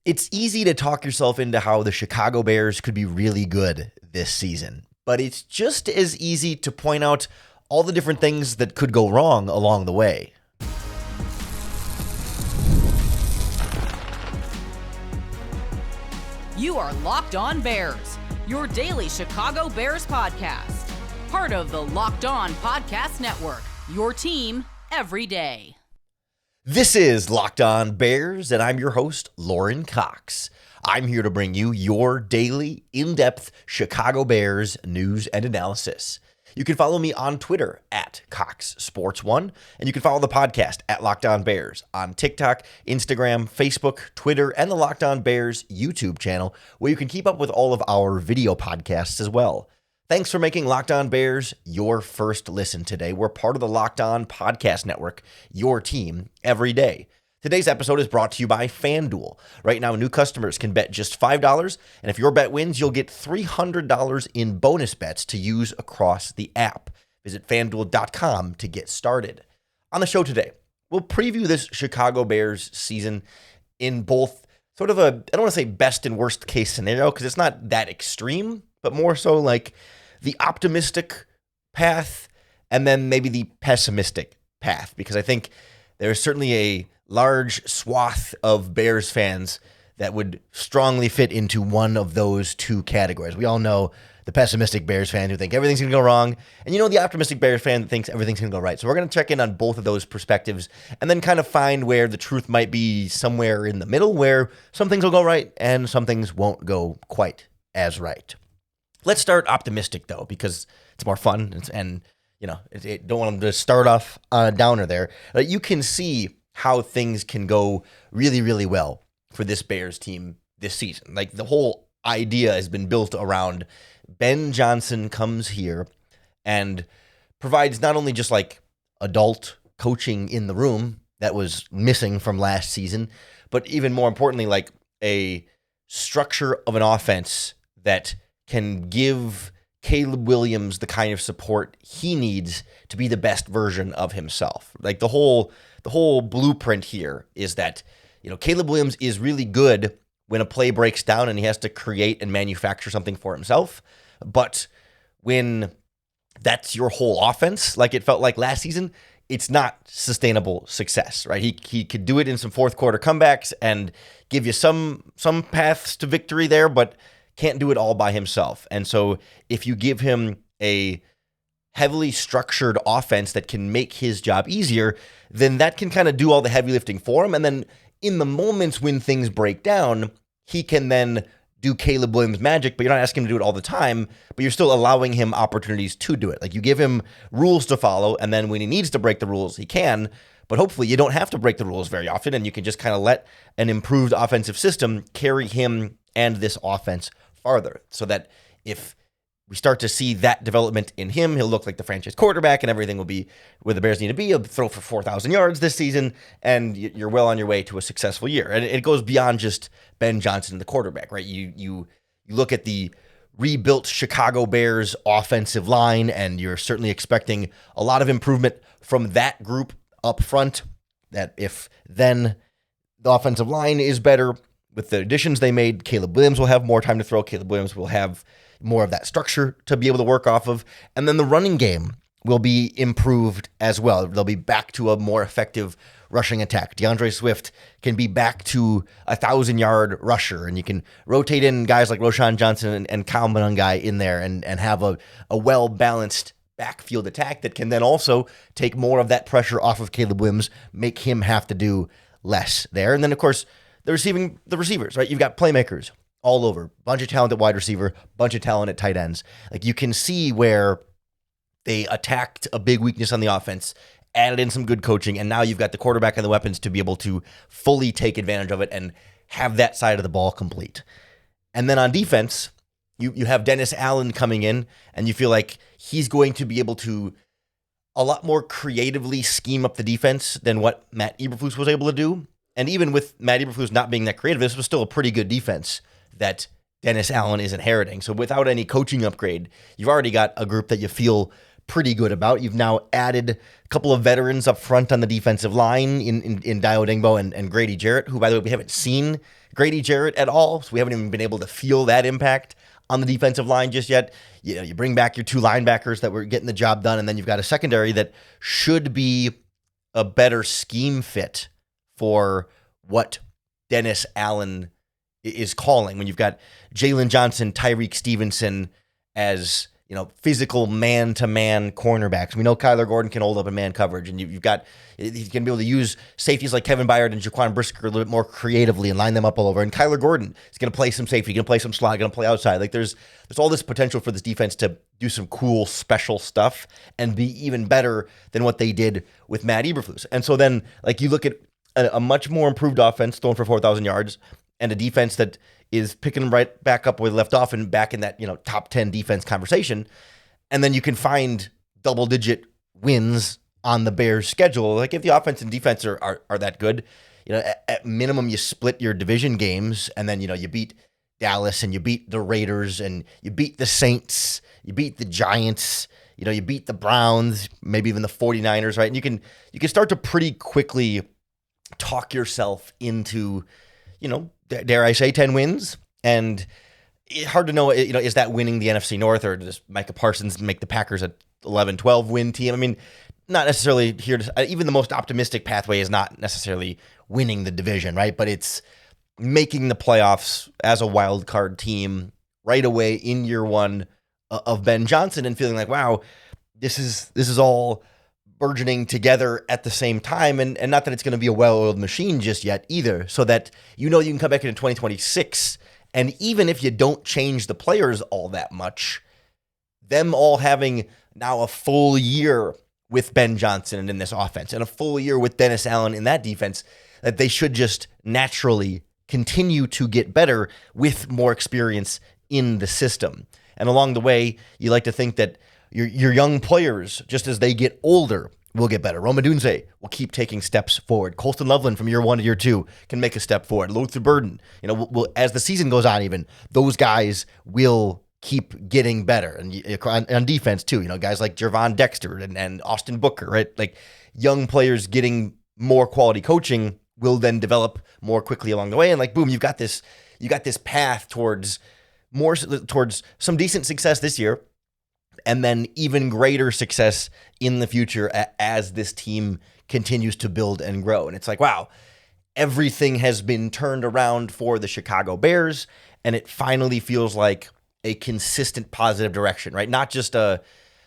It's easy to talk yourself into how the Chicago Bears could be really good this season, but it's just as easy to point out all the different things that could go wrong along the way. You are Locked On Bears, your daily Chicago Bears podcast. Part of the Locked On Podcast Network, your team every day. This is Locked On Bears, and I'm your host, Lauren Cox. I'm here to bring you your daily, in-depth Chicago Bears news and analysis. You can follow me on Twitter at CoxSports1, and you can follow the podcast at Locked On Bears on TikTok, Instagram, Facebook, Twitter, and the Locked On Bears YouTube channel, where you can keep up with all of our video podcasts as well. Thanks for making Locked On Bears your first listen today. We're part of the Locked On Podcast Network, your team every day. Today's episode is brought to you by FanDuel. Right now, new customers can bet just $5, and if your bet wins, you'll get $300 in bonus bets to use across the app. Visit FanDuel.com to get started. On the show today, we'll preview this Chicago Bears season in both sort of a, I don't want to say best and worst case scenario, because it's not that extreme, but more so like the optimistic path and then maybe the pessimistic path, because I think there's certainly a large swath of Bears fans that would strongly fit into one of those two categories. We all know the pessimistic Bears fan who think everything's going to go wrong, and you know the optimistic Bears fan that thinks everything's going to go right. So we're going to check in on both of those perspectives and then kind of find where the truth might be somewhere in the middle, where some things will go right and some things won't go quite as right. Let's start optimistic, though, because it's more fun, and you know, don't want them to start off on a downer there. You can see how things can go really, really well for this Bears team this season. Like, the whole idea has been built around Ben Johnson comes here and provides not only just like adult coaching in the room that was missing from last season, but even more importantly, like a structure of an offense that can give Caleb Williams the kind of support he needs to be the best version of himself. Like the whole blueprint here is that, you know, Caleb Williams is really good when a play breaks down and he has to create and manufacture something for himself. But when that's your whole offense, like it felt like last season, it's not sustainable success, right? He could do it in some fourth quarter comebacks and give you some paths to victory there, but can't do it all by himself. And so if you give him a heavily structured offense that can make his job easier, then that can kind of do all the heavy lifting for him. And then in the moments when things break down, he can then do Caleb Williams magic, but you're not asking him to do it all the time, but you're still allowing him opportunities to do it. Like, you give him rules to follow, and then when he needs to break the rules, he can. But hopefully you don't have to break the rules very often, and you can just kind of let an improved offensive system carry him and this offense farther, so that if we start to see that development in him, he'll look like the franchise quarterback and everything will be where the Bears need to be. He'll throw for 4,000 yards this season, and you're well on your way to a successful year. And it goes beyond just Ben Johnson, the quarterback, right? You look at the rebuilt Chicago Bears offensive line, and you're certainly expecting a lot of improvement from that group up front. That if then the offensive line is better, with the additions they made, Caleb Williams will have more time to throw. Caleb Williams will have more of that structure to be able to work off of. And then the running game will be improved as well. They'll be back to a more effective rushing attack. DeAndre Swift can be back to 1,000-yard rusher, and you can rotate in guys like Roschon Johnson and Kyle Monangai in there and have a well-balanced backfield attack that can then also take more of that pressure off of Caleb Williams, make him have to do less there. And then, of course, the receivers, right? You've got playmakers all over, bunch of talent at wide receiver, bunch of talent at tight ends. Like, you can see where they attacked a big weakness on the offense, added in some good coaching, and now you've got the quarterback and the weapons to be able to fully take advantage of it and have that side of the ball complete. And then on defense, you have Dennis Allen coming in, and you feel like he's going to be able to a lot more creatively scheme up the defense than what Matt Eberflus was able to do. And even with Matt Eberflus not being that creative, this was still a pretty good defense that Dennis Allen is inheriting. So without any coaching upgrade, you've already got a group that you feel pretty good about. You've now added a couple of veterans up front on the defensive line in Dio Dingbo and Grady Jarrett, who, by the way, we haven't seen Grady Jarrett at all, so we haven't even been able to feel that impact on the defensive line just yet. You bring back your 2 linebackers that were getting the job done, and then you've got a secondary that should be a better scheme fit for what Dennis Allen is calling. When you've got Jalen Johnson, Tyreek Stevenson as physical man-to-man cornerbacks. We know Kyler Gordon can hold up in man coverage, and he's going to be able to use safeties like Kevin Byard and Jaquan Brisker a little bit more creatively and line them up all over. And Kyler Gordon is going to play some safety, going to play some slot, going to play outside. Like there's all this potential for this defense to do some cool special stuff and be even better than what they did with Matt Eberflus. And so then, like, you look at a much more improved offense, throwing for 4,000 yards, and a defense that is picking right back up where they left off and back in that top 10 defense conversation. And then you can find double-digit wins on the Bears' schedule. Like, if the offense and defense are that good, at minimum you split your division games, and then you beat Dallas and you beat the Raiders and you beat the Saints, you beat the Giants, you beat the Browns, maybe even the 49ers, right? And you can start to pretty quickly talk yourself into, dare I say, 10 wins. And it's hard to know, is that winning the NFC North, or does Micah Parsons make the Packers a 11-12 win team? I mean, not necessarily here to, even the most optimistic pathway is not necessarily winning the division, right? But it's making the playoffs as a wild card team right away in year one of Ben Johnson, and feeling like, wow, this is all burgeoning together at the same time, and not that it's going to be a well-oiled machine just yet either, so that you can come back into 2026, and even if you don't change the players all that much, them all having now a full year with Ben Johnson and in this offense, and a full year with Dennis Allen in that defense, that they should just naturally continue to get better with more experience in the system. And along the way, you like to think that your young players, just as they get older, will get better. Rome Odunze will keep taking steps forward. Colston Loveland from year 1 to year 2 can make a step forward. Luther Burden, will, as the season goes on, even those guys will keep getting better. And on defense too, guys like Jervon Dexter and Austin Booker, right? Like, young players getting more quality coaching will then develop more quickly along the way. And like, boom, you got this path towards some decent success this year, and then even greater success in the future as this team continues to build and grow. And it's like, wow, everything has been turned around for the Chicago Bears, and it finally feels like a consistent positive direction, right? Not just a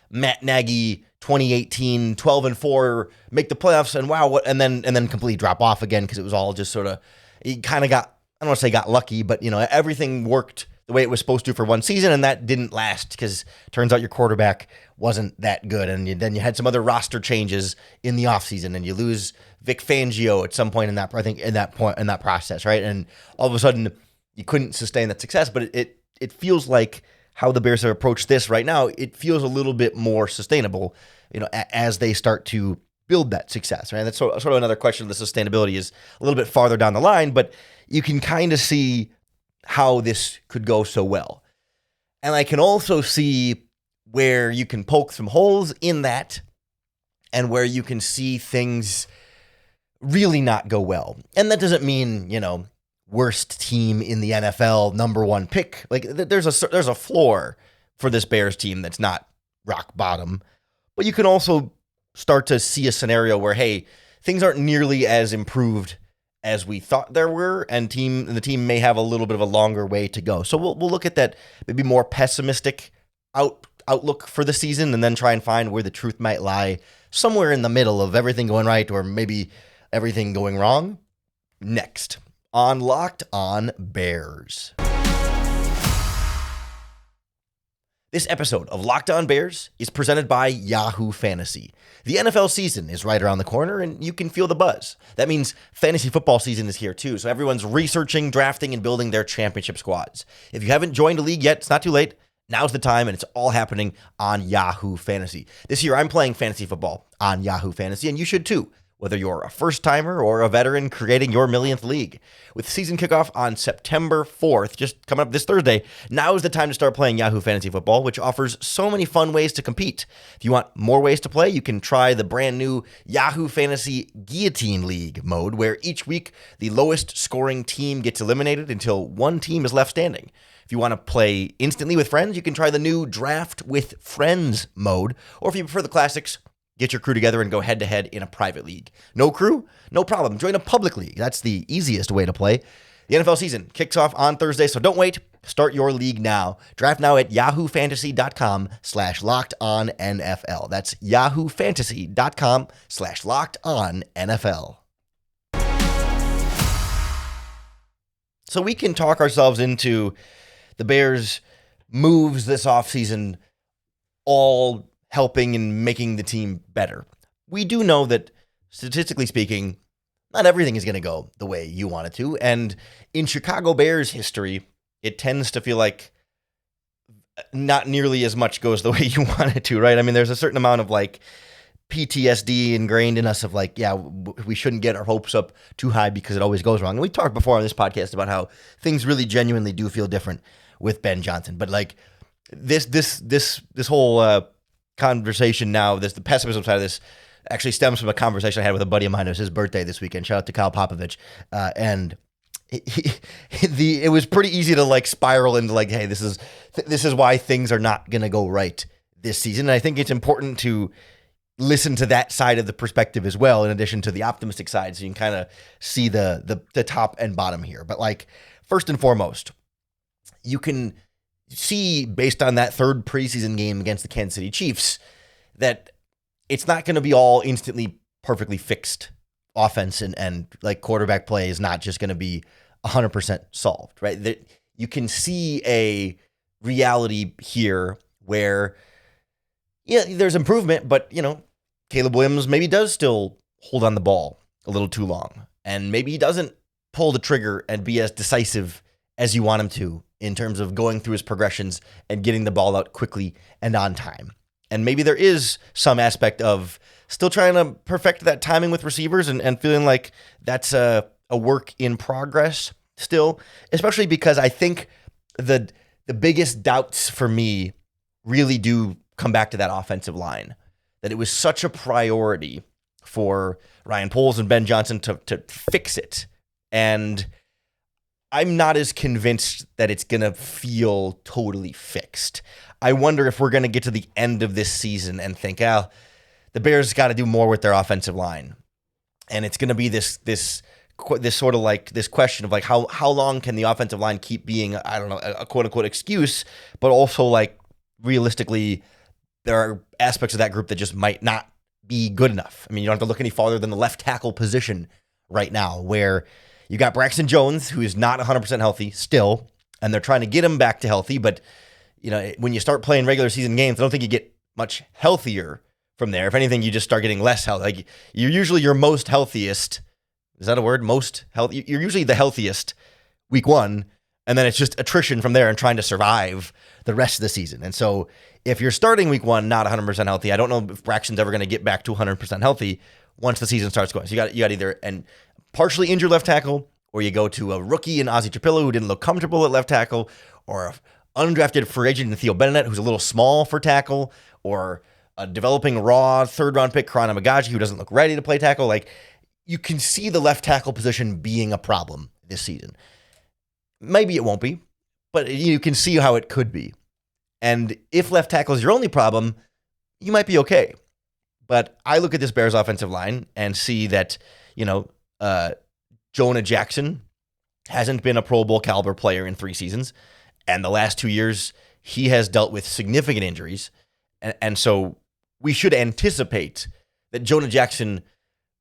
Matt Nagy 2018 12-4 make the playoffs and wow, and then completely drop off again, because it was all just sort of, you kind of got, I don't want to say got lucky, but everything worked the way it was supposed to for one season, and that didn't last because turns out your quarterback wasn't that good, and then you had some other roster changes in the offseason, and you lose Vic Fangio at some point in that, I think, in that process, right? And all of a sudden you couldn't sustain that success, but it feels like how the Bears have approached this right now, it feels a little bit more sustainable, as they start to build that success, right? That's sort of another question of the sustainability is a little bit farther down the line, but you can kind of see how this could go so well. And I can also see where you can poke some holes in that, and where you can see things really not go well. And that doesn't mean, worst team in the NFL, number 1 pick. Like, there's a floor for this Bears team that's not rock bottom. But you can also start to see a scenario where, hey, things aren't nearly as improved as we thought there were, and the team may have a little bit of a longer way to go. So we'll look at that maybe more pessimistic outlook for the season, and then try and find where the truth might lie somewhere in the middle of everything going right or maybe everything going wrong. Next on Locked On Bears. This episode of Locked On Bears is presented by Yahoo Fantasy. The NFL season is right around the corner, and you can feel the buzz. That means fantasy football season is here too, so everyone's researching, drafting, and building their championship squads. If you haven't joined a league yet, it's not too late. Now's the time, and it's all happening on Yahoo Fantasy. This year, I'm playing fantasy football on Yahoo Fantasy, and you should too. whether you're a first-timer or a veteran creating your millionth league. With season kickoff on September 4th, just coming up this Thursday, now is the time to start playing Yahoo Fantasy Football, which offers so many fun ways to compete. If you want more ways to play, you can try the brand new Yahoo Fantasy Guillotine League mode, where each week the lowest scoring team gets eliminated until one team is left standing. If you want to play instantly with friends, you can try the new Draft with Friends mode, or if you prefer the classics, get your crew together and go head-to-head in a private league. No crew? No problem. Join a public league. That's the easiest way to play. The NFL season kicks off on Thursday, so don't wait. Start your league now. Draft now at yahoofantasy.com/lockedonnfl. That's yahoofantasy.com/lockedonnfl. So we can talk ourselves into the Bears' moves this offseason all helping and making the team better. We do know that, statistically speaking, not everything is going to go the way you want it to. And in Chicago Bears history, it tends to feel like not nearly as much goes the way you want it to, right? I mean, there's a certain amount of like PTSD ingrained in us of like, yeah, we shouldn't get our hopes up too high because it always goes wrong. And we talked before on this podcast about how things really genuinely do feel different with Ben Johnson. But like this whole conversation now, the pessimism side of this actually stems from a conversation I had with a buddy of mine. It was his birthday this weekend. Shout out to Kyle Popovich. And it was pretty easy to like spiral into like, hey, this is why things are not going to go right this season. And I think it's important to listen to that side of the perspective as well, in addition to the optimistic side, so you can kind of see the top and bottom here. But like, first and foremost, you can see based on that third preseason game against the Kansas City Chiefs that it's not going to be all instantly perfectly fixed offense and like quarterback play is not just going to be 100% solved, right? That you can see a reality here where, yeah, there's improvement, but Caleb Williams maybe does still hold on the ball a little too long, and maybe he doesn't pull the trigger and be as decisive as you want him to in terms of going through his progressions and getting the ball out quickly and on time. And maybe there is some aspect of still trying to perfect that timing with receivers and feeling like that's a work in progress still, especially because I think the biggest doubts for me really do come back to that offensive line, that it was such a priority for Ryan Poles and Ben Johnson to fix it. And I'm not as convinced that it's going to feel totally fixed. I wonder if we're going to get to the end of this season and think, the Bears got to do more with their offensive line. And it's going to be this sort of like this question of like, how long can the offensive line keep being, I don't know, a quote unquote excuse, but also like realistically, there are aspects of that group that just might not be good enough. I mean, you don't have to look any farther than the left tackle position right now, where you got Braxton Jones, who is not 100% healthy still, and they're trying to get him back to healthy. But, when you start playing regular season games, I don't think you get much healthier from there. If anything, you just start getting less healthy. Like, you're usually your most healthiest. Is that a word? Most healthy? You're usually the healthiest week one, and then it's just attrition from there and trying to survive the rest of the season. And so if you're starting week one not 100% healthy, I don't know if Braxton's ever going to get back to 100% healthy once the season starts going. So you got either an partially injured left tackle, or you go to a rookie in Ozzie Trapillo who didn't look comfortable at left tackle, or an undrafted free agent in Theo Bennett who's a little small for tackle, or a developing raw third-round pick, Karana Magaji, who doesn't look ready to play tackle. Like, you can see the left tackle position being a problem this season. Maybe it won't be, but you can see how it could be. And if left tackle is your only problem, you might be okay. But I look at this Bears offensive line and see that, Jonah Jackson hasn't been a Pro Bowl caliber player in 3 seasons. And the last 2 years, he has dealt with significant injuries. And so we should anticipate that Jonah Jackson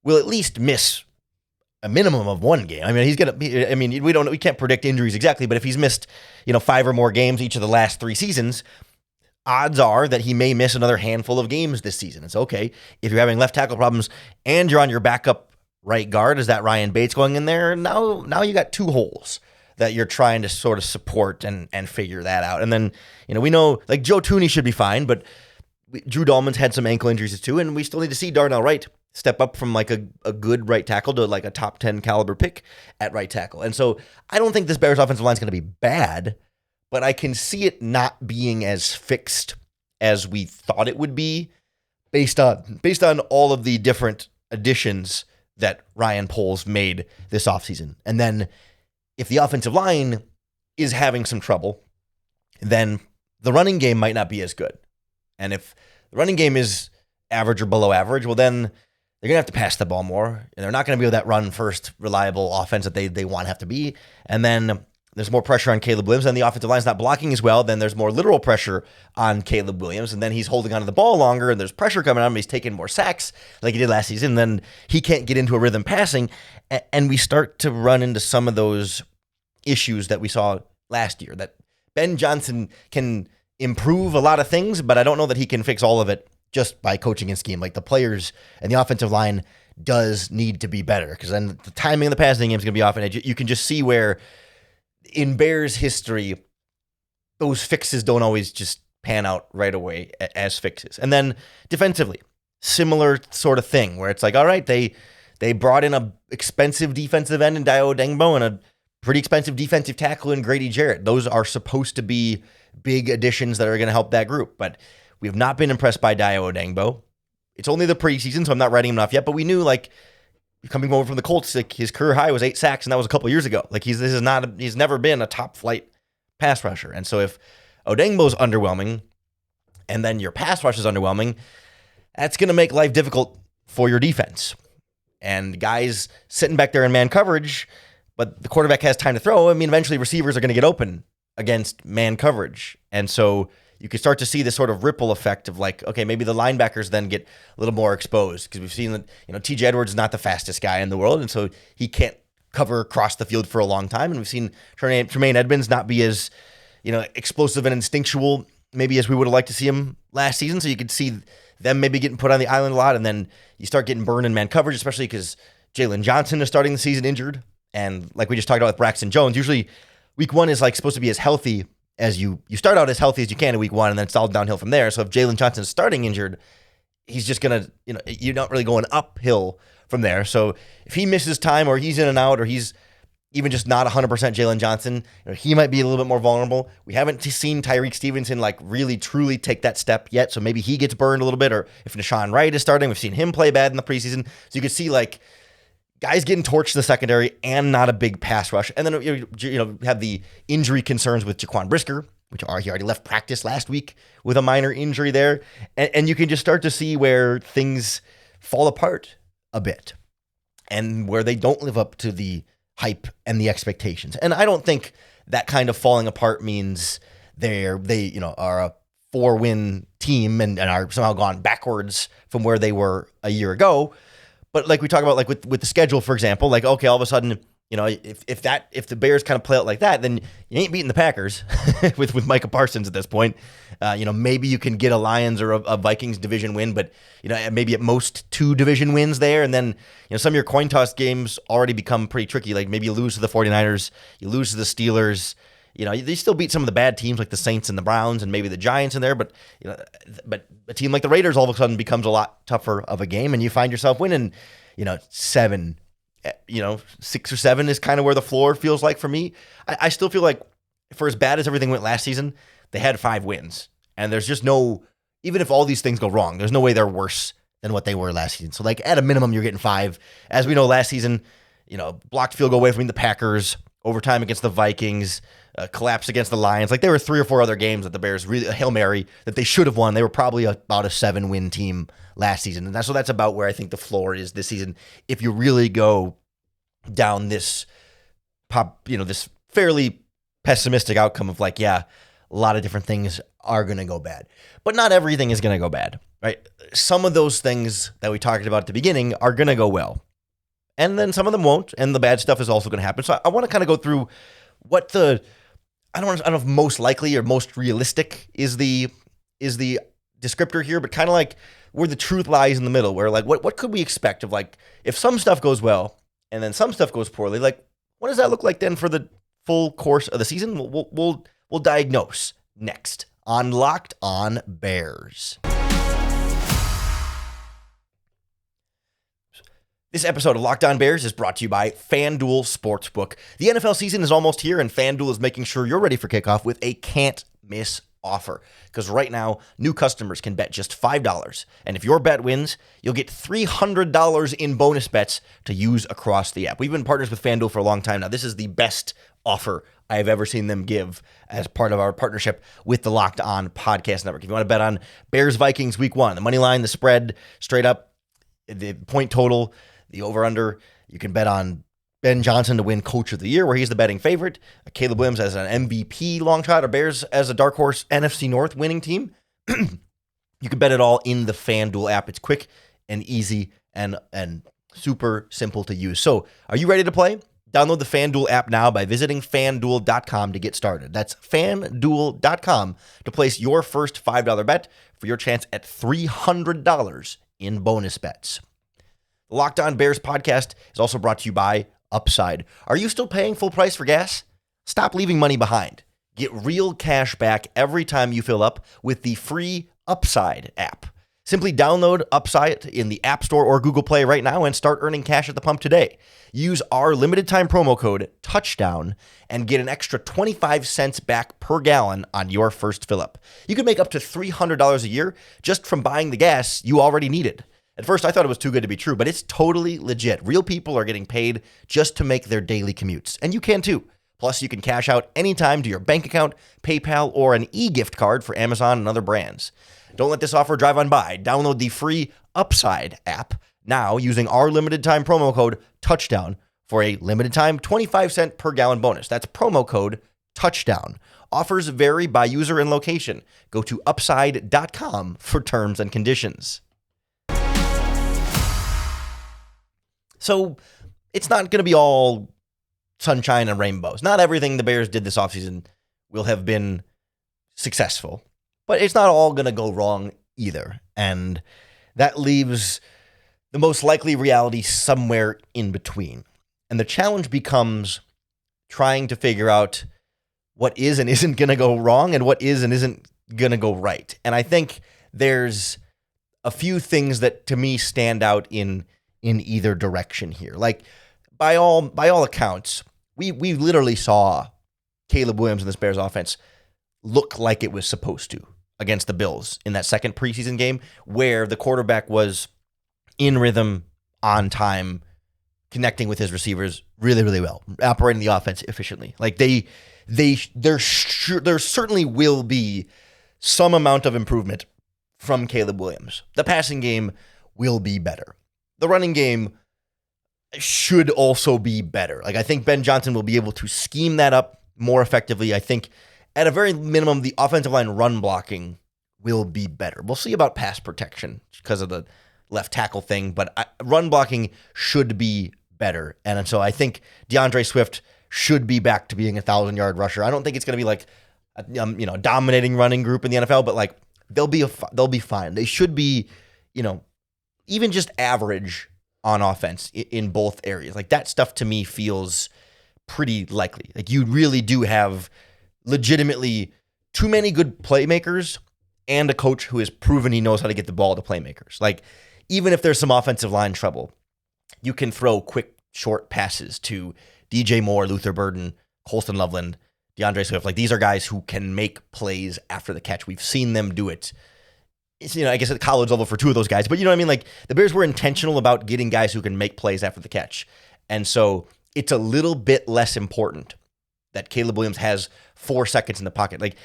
will at least miss a minimum of 1 game. I mean, he's going to be, we can't predict injuries exactly, but if he's missed, 5 or more games each of the last 3 seasons, odds are that he may miss another handful of games this season. It's okay. If you're having left tackle problems and you're on your backup right guard, is that Ryan Bates going in there? Now you got 2 holes that you're trying to sort of support and figure that out. And then, we know like Joe Tooney should be fine, but Drew Dahlman's had some ankle injuries too, and we still need to see Darnell Wright step up from like a good right tackle to like a top 10 caliber pick at right tackle. And so I don't think this Bears offensive line is going to be bad, but I can see it not being as fixed as we thought it would be based on all of the different additions that Ryan Poles made this offseason. And then if the offensive line is having some trouble, then the running game might not be as good. And if the running game is average or below average, well, then they're going to have to pass the ball more, and they're not going to be able that run-first, reliable offense that they want to have to be. And then there's more pressure on Caleb Williams, and the offensive line's not blocking as well. Then there's more literal pressure on Caleb Williams, and then he's holding onto the ball longer, and there's pressure coming on him. He's taking more sacks like he did last season. Then he can't get into a rhythm passing, and we start to run into some of those issues that we saw last year, that Ben Johnson can improve a lot of things, but I don't know that he can fix all of it just by coaching and scheme. Like the players and the offensive line does need to be better, because then the timing of the passing game is going to be off. And you can just see where in Bears history, those fixes don't always just pan out right away as fixes. And then defensively, similar sort of thing where it's like, all right, they brought in a expensive defensive end in Dayo Odeyingbo and a pretty expensive defensive tackle in Grady Jarrett. Those are supposed to be big additions that are going to help that group, but we have not been impressed by Dayo Odeyingbo. It's only the preseason, so I'm not writing him off yet, but we knew, like, coming over from the Colts, like, his career high was 8 sacks, and that was a couple years ago. Like, he's never been a top-flight pass rusher. And so if Odeyingbo's underwhelming, and then your pass rush is underwhelming, that's going to make life difficult for your defense. And guys sitting back there in man coverage, but the quarterback has time to throw. I mean, eventually receivers are going to get open against man coverage. And so you can start to see this sort of ripple effect of like, okay, maybe the linebackers then get a little more exposed, because we've seen that, TJ Edwards is not the fastest guy in the world, and so he can't cover across the field for a long time. And we've seen Tremaine Edmonds not be as, explosive and instinctual maybe as we would have liked to see him last season. So you could see them maybe getting put on the island a lot, and then you start getting burned in man coverage, especially because Jalen Johnson is starting the season injured. And like we just talked about with Braxton Jones, usually week one is like supposed to be as healthy as you start out as healthy as you can in week one, and then it's all downhill from there. So if Jalen Johnson is starting injured, he's just going to, you're not really going uphill from there. So if he misses time, or he's in and out, or he's even just not 100% Jalen Johnson, he might be a little bit more vulnerable. We haven't seen Tyreek Stevenson like really truly take that step yet. So maybe he gets burned a little bit, or if Nashawn Wright is starting, we've seen him play bad in the preseason. So you could see like guys getting torched in the secondary and not a big pass rush. And then you have the injury concerns with Jaquan Brisker, which he already left practice last week with a minor injury there. And you can just start to see where things fall apart a bit, and where they don't live up to the hype and the expectations. And I don't think that kind of falling apart means they are a 4-win team and are somehow gone backwards from where they were a year ago. But like we talk about, like with the schedule, for example, like, okay, all of a sudden, if the Bears kind of play out like that, then you ain't beating the Packers with Micah Parsons at this point. Maybe you can get a Lions or a Vikings division win, but maybe at most 2 division wins there. And then some of your coin toss games already become pretty tricky. Like maybe you lose to the 49ers, you lose to the Steelers. They still beat some of the bad teams like the Saints and the Browns and maybe the Giants in there, but but a team like the Raiders all of a sudden becomes a lot tougher of a game, and you find yourself winning, 7. 6 or 7 is kind of where the floor feels like for me. I still feel like for as bad as everything went last season, they had 5 wins, and there's just no, even if all these things go wrong, there's no way they're worse than what they were last season. So like at a minimum, you're getting 5. As we know, last season, blocked field goal away from the Packers, overtime against the Vikings, collapse against the Lions. Like there were 3 or 4 other games that the Bears really, a Hail Mary that they should have won. They were probably about a 7-win team last season. And that's about where I think the floor is this season. If you really go down this this fairly pessimistic outcome of like, yeah, a lot of different things are going to go bad, but not everything is going to go bad, right? Some of those things that we talked about at the beginning are going to go well, and then some of them won't, and the bad stuff is also going to happen. So I want to kind of go through what I don't know if most likely or most realistic is the descriptor here, but kind of like where the truth lies in the middle, where like what could we expect of like if some stuff goes well and then some stuff goes poorly, like what does that look like then for the full course of the season? We'll diagnose next on Locked On Bears. This episode of Locked On Bears is brought to you by FanDuel Sportsbook. The NFL season is almost here, and FanDuel is making sure you're ready for kickoff with a can't-miss offer. Because right now, new customers can bet just $5. And if your bet wins, you'll get $300 in bonus bets to use across the app. We've been partners with FanDuel for a long time now. This is the best offer I have ever seen them give as part of our partnership with the Locked On Podcast Network. If you want to bet on Bears-Vikings Week 1, the money line, the spread, straight up, the point total, the over-under, you can bet on Ben Johnson to win Coach of the Year, where he's the betting favorite, Caleb Williams as an MVP long shot, or Bears as a dark horse NFC North winning team. You can bet it all in the FanDuel app. It's quick and easy and super simple to use. So, are you ready to play? Download the FanDuel app now by visiting FanDuel.com to get started. That's FanDuel.com to place your first $5 bet for your chance at $300 in bonus bets. The Locked On Bears podcast is also brought to you by Upside. Are you still paying full price for gas? Stop leaving money behind. Get real cash back every time you fill up with the free Upside app. Simply download Upside in the App Store or Google Play right now and start earning cash at the pump today. Use our limited time promo code TOUCHDOWN and get an extra 25 cents back per gallon on your first fill up. You can make up to $300 a year just from buying the gas you already needed. At first, I thought it was too good to be true, but it's totally legit. Real people are getting paid just to make their daily commutes, and you can too. Plus, you can cash out anytime to your bank account, PayPal, or an e-gift card for Amazon and other brands. Don't let this offer drive on by. Download the free Upside app now using our limited time promo code TOUCHDOWN for a limited time 25 cent per gallon bonus. That's promo code TOUCHDOWN. Offers vary by user and location. Go to upside.com for terms and conditions. So it's not going to be all sunshine and rainbows. Not everything the Bears did this offseason will have been successful, but it's not all going to go wrong either. And that leaves the most likely reality somewhere in between. And the challenge becomes trying to figure out what is and isn't going to go wrong and what is and isn't going to go right. And I think there's a few things that to me stand out in either direction here. Like by all accounts, we literally saw Caleb Williams in this Bears offense look like it was supposed to against the Bills in that second preseason game where the quarterback was in rhythm, on time, connecting with his receivers really, really well, operating the offense efficiently. Like there certainly will be some amount of improvement from Caleb Williams. The passing game will be better. The running game should also be better. Like I think Ben Johnson will be able to scheme that up more effectively. I think at a very minimum, the offensive line run blocking will be better. We'll see about pass protection because of the left tackle thing, but run blocking should be better. And so I think DeAndre Swift should be back to being a 1,000-yard rusher. I don't think it's going to be like a dominating running group in the NFL, but like they'll be fine. They should be, even just average on offense in both areas. Like that stuff to me feels pretty likely. Like you really do have legitimately too many good playmakers and a coach who has proven he knows how to get the ball to playmakers. Like even if there's some offensive line trouble, you can throw quick, short passes to DJ Moore, Luther Burden, Colston Loveland, DeAndre Swift. Like these are guys who can make plays after the catch. We've seen them do it. It's, I guess at college level for two of those guys, but you know what I mean? Like the Bears were intentional about getting guys who can make plays after the catch. And so it's a little bit less important that Caleb Williams has 4 seconds in the pocket. Like,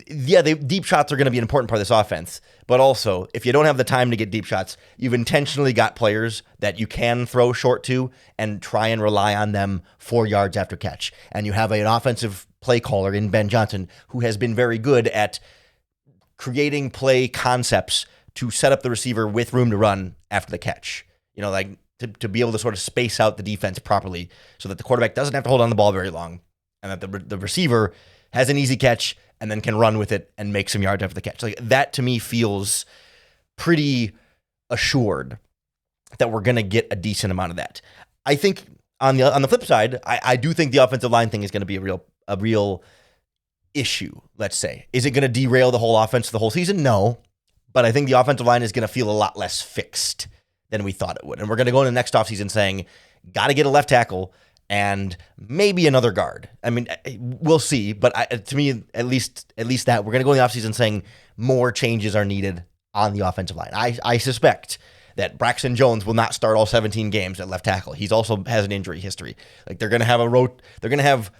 yeah, deep shots are going to be an important part of this offense, but also if you don't have the time to get deep shots, you've intentionally got players that you can throw short to and try and rely on them 4 yards after catch. And you have an offensive play caller in Ben Johnson who has been very good at creating play concepts to set up the receiver with room to run after the catch. Like to be able to sort of space out the defense properly so that the quarterback doesn't have to hold on the ball very long and that the receiver has an easy catch and then can run with it and make some yards after the catch. Like that to me feels pretty assured that we're going to get a decent amount of that. I think on the flip side, I do think the offensive line thing is going to be a real issue, let's say. Is it going to derail the whole offense for the whole season? No. But I think the offensive line is going to feel a lot less fixed than we thought it would. And we're going to go into next offseason saying, got to get a left tackle and maybe another guard. I mean, we'll see. But to me, at least that we're going to go in the offseason saying more changes are needed on the offensive line. I suspect that Braxton Jones will not start all 17 games at left tackle. He's also has an injury history. Like they're going to have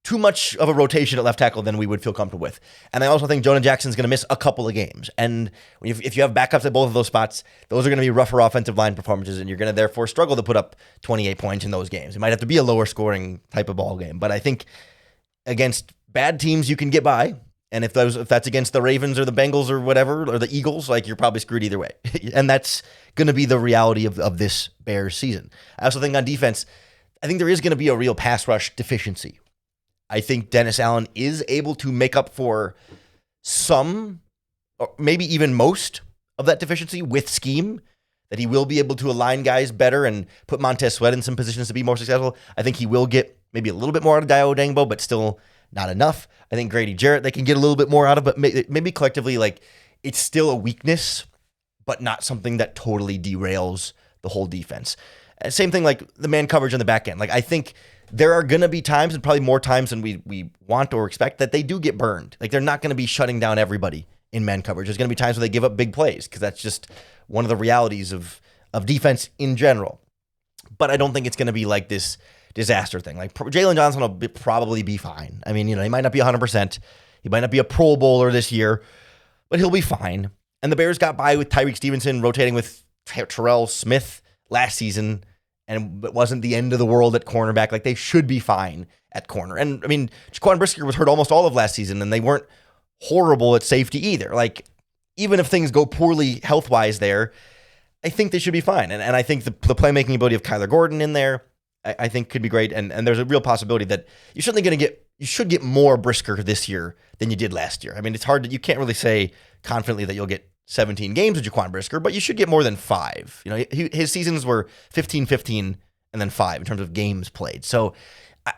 too much of a rotation at left tackle than we would feel comfortable with. And I also think Jonah Jackson's going to miss a couple of games. And if you have backups at both of those spots, those are going to be rougher offensive line performances, and you're going to therefore struggle to put up 28 points in those games. It might have to be a lower scoring type of ball game. But I think against bad teams, you can get by. And if that's against the Ravens or the Bengals or whatever, or the Eagles, like you're probably screwed either way. And that's going to be the reality of this Bears season. I also think on defense, I think there is going to be a real pass rush deficiency. I think Dennis Allen is able to make up for some, or maybe even most of that deficiency with scheme, that he will be able to align guys better and put Montez Sweat in some positions to be more successful. I think he will get maybe a little bit more out of Dio Dangbo, but still not enough. I think Grady Jarrett, they can get a little bit more out of, but maybe collectively, like it's still a weakness, but not something that totally derails the whole defense. Same thing like the man coverage on the back end. Like I think there are going to be times, and probably more times than we want or expect, that they do get burned. Like they're not going to be shutting down everybody in man coverage. There's going to be times where they give up big plays because that's just one of the realities of defense in general. But I don't think it's going to be like this disaster thing. Like Jalen Johnson will probably be fine. I mean, he might not be 100%. He might not be a Pro Bowler this year, but he'll be fine. And the Bears got by with Tyreek Stevenson rotating with Terrell Smith last season, and it wasn't the end of the world at cornerback. Like they should be fine at corner. And I mean, Jaquan Brisker was hurt almost all of last season, and they weren't horrible at safety either. Like even if things go poorly health-wise there, I think they should be fine. And I think the playmaking ability of Kyler Gordon in there, I think could be great. And there's a real possibility that you should get more Brisker this year than you did last year. I mean, it's hard you can't really say confidently that you'll get 17 games with Jaquan Brisker, but you should get more than 5. His seasons were 15, and then 5 in terms of games played. So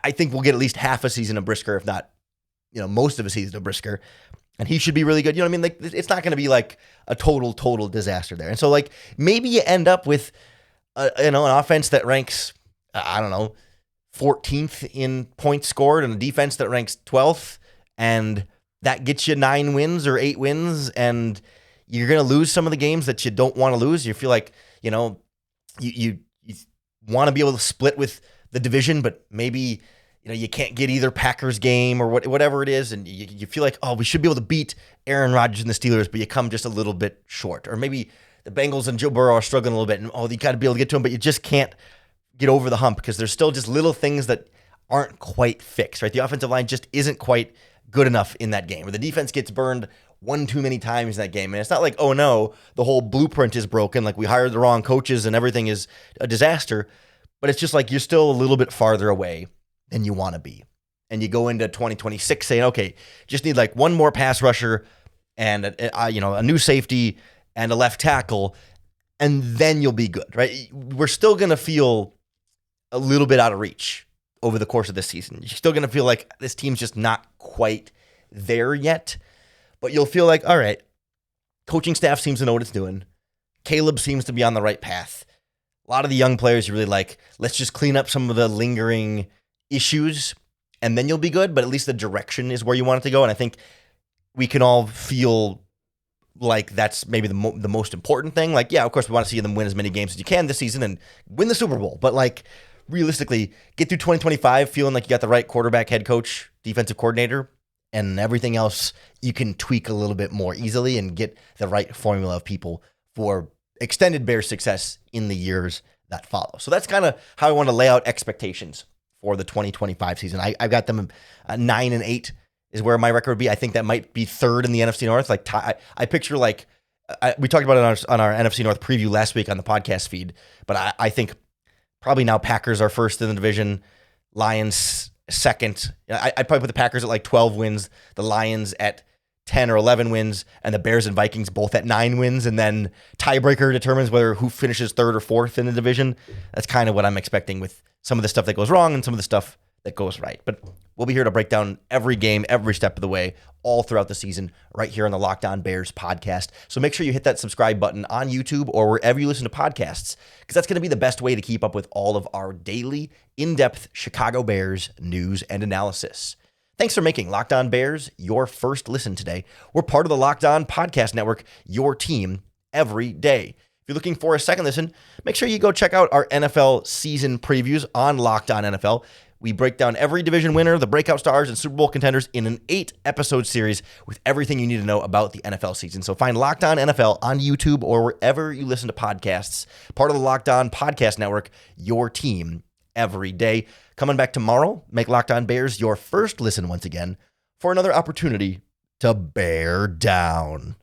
I think we'll get at least half a season of Brisker, if not, most of a season of Brisker, and he should be really good. You know what I mean? Like it's not going to be like a total disaster there. And so like maybe you end up with an offense that ranks 14th in points scored, and a defense that ranks 12th, and that gets you 9 wins or 8 wins, and you're going to lose some of the games that you don't want to lose. You feel like, you want to be able to split with the division, but maybe, you can't get either Packers game or whatever it is. And you feel like, we should be able to beat Aaron Rodgers and the Steelers, but you come just a little bit short. Or maybe the Bengals and Joe Burrow are struggling a little bit, and you got to be able to get to them, but you just can't get over the hump because there's still just little things that aren't quite fixed, right? The offensive line just isn't quite good enough in that game, or the defense gets burned one too many times in that game. And it's not like, oh no, the whole blueprint is broken, like we hired the wrong coaches and everything is a disaster. But it's just like you're still a little bit farther away than you want to be. And you go into 2026 saying, okay, just need like one more pass rusher and a new safety and a left tackle, and then you'll be good, right? We're still going to feel a little bit out of reach over the course of this season. You're still going to feel like this team's just not quite there yet. But you'll feel like, all right, coaching staff seems to know what it's doing. Caleb seems to be on the right path. A lot of the young players you really like, let's just clean up some of the lingering issues, and then you'll be good. But at least the direction is where you want it to go. And I think we can all feel like that's maybe the most important thing. Like, yeah, of course, we want to see them win as many games as you can this season and win the Super Bowl. But like, realistically, get through 2025 feeling like you got the right quarterback, head coach, defensive coordinator, and everything else you can tweak a little bit more easily and get the right formula of people for extended Bears success in the years that follow. So that's kind of how I want to lay out expectations for the 2025 season. I've got them 9-8 is where my record would be. I think that might be third in the NFC North. Like I picture like we talked about it on our NFC North preview last week on the podcast feed, but I think probably now Packers are first in the division, Lions second. I'd probably put the Packers at like 12 wins, the Lions at 10 or 11 wins, and the Bears and Vikings both at 9 wins, and then tiebreaker determines who finishes third or fourth in the division. That's kind of what I'm expecting with some of the stuff that goes wrong and some of the stuff that goes right. But We'll be here to break down every game, every step of the way, all throughout the season, right here on the Locked On Bears podcast. So make sure you hit that subscribe button on YouTube or wherever you listen to podcasts, because that's going to be the best way to keep up with all of our daily, in-depth Chicago Bears news and analysis. Thanks for making Locked On Bears your first listen today. We're part of the Locked On Podcast Network, your team every day. If you're looking for a second listen, make sure you go check out our NFL season previews on Locked On NFL. We break down every division winner, the breakout stars, and Super Bowl contenders in an 8-episode series with everything you need to know about the NFL season. So find Locked On NFL on YouTube or wherever you listen to podcasts. Part of the Locked On Podcast Network, your team every day. Coming back tomorrow, make Locked On Bears your first listen once again for another opportunity to bear down.